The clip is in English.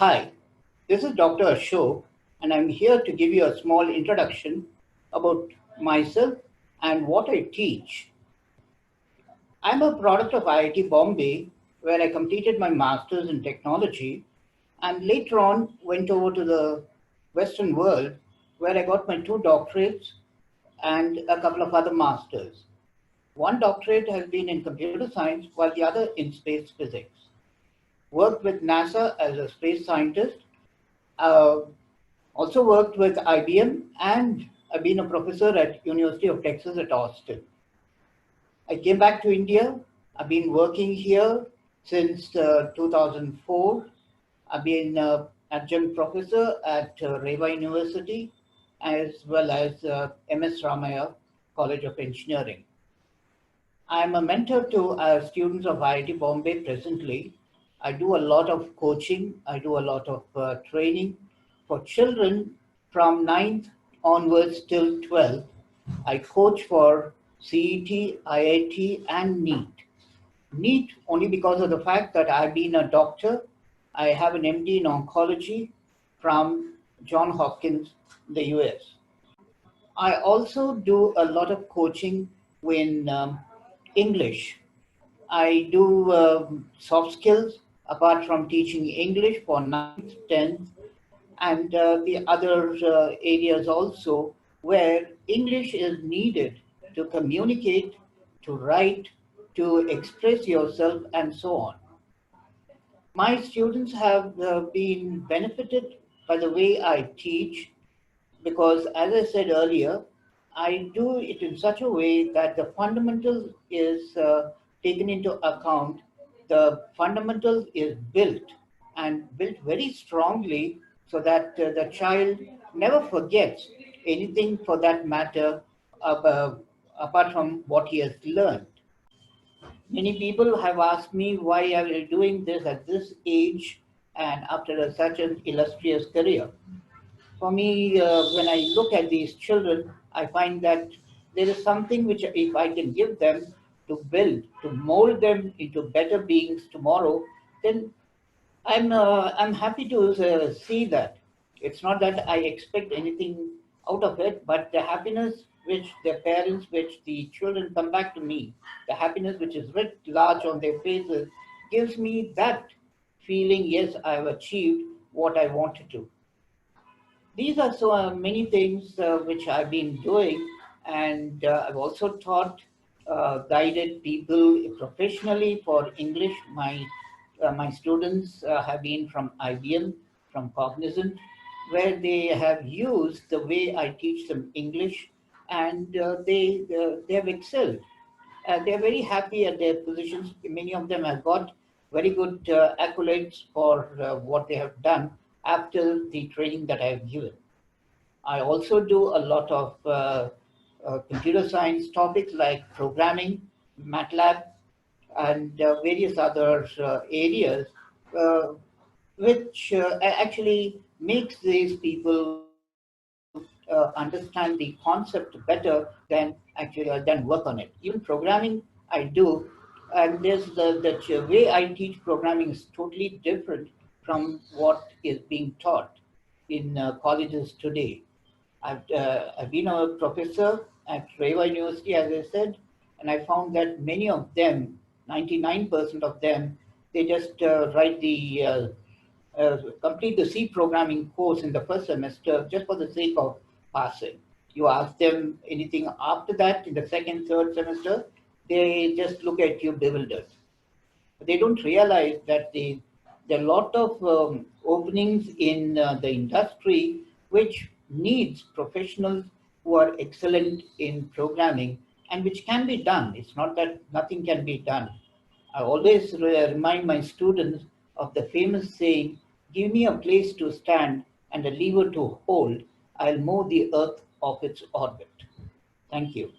Hi, this is Dr. Ashok, and I'm here to give you a small introduction about myself and what I teach. I'm a product of IIT Bombay, where I completed my master's in technology, and later on went over to the Western world, where I got my two doctorates and a couple of other masters. One doctorate has been in computer science, while the other in space physics. Worked with NASA as a space scientist. Uh, Also worked with IBM, and I've been a professor at University of Texas at Austin. I came back to India. I've been working here since 2004. I've been adjunct professor at Reva University as well as MS Ramaya College of Engineering. I'm a mentor to students of IIT Bombay presently. I do a lot of coaching. I do a lot of training for children from 9th onwards till 12th. I coach for CET, IIT, and NEET. NEET only because of the fact that I've been a doctor. I have an MD in oncology from Johns Hopkins, the US. I also do a lot of coaching in English. I do soft skills apart from teaching English for 9th, 10th, and the other areas also where English is needed to communicate, to write, to express yourself, and so on. My students have been benefited by the way I teach because, as I said earlier, I do it in such a way that the fundamental is taken into account. The fundamental is built and built very strongly so that the child never forgets anything for that matter apart from what he has learned. Many people have asked me why are you doing this at this age and after such an illustrious career. For me, when I look at these children, I find that there is something which, if I can give them to build, to mold them into better beings tomorrow, then I'm happy to see that. It's not that I expect anything out of it, but the happiness which their parents, which the children come back to me, the happiness which is writ large on their faces, gives me that feeling. Yes, I've achieved what I wanted to. These are so many things which I've been doing, and I've also taught, guided people professionally for English. My students have been from IBM, from Cognizant, where they have used the way I teach them English, and they have excelled. They're very happy at their positions. Many of them have got very good accolades for what they have done after the training that I have given. I also do a lot of computer science topics like programming, MATLAB, and various other areas, uh, which actually makes these people understand the concept better than work on it. Even programming, I do, and there's the way I teach programming is totally different from what is being taught in colleges today. I've been a professor at Reva University, as I said, and I found that many of them, 99% of them, they just complete the C programming course in the first semester just for the sake of passing. You ask them anything after that in the second, third semester, they just look at you bewildered. They don't realize that there are a lot of openings in the industry which needs professionals who are excellent in programming and which can be done. It's not that nothing can be done. I always remind my students of the famous saying, give me a place to stand and a lever to hold, I'll move the earth off its orbit. Thank you.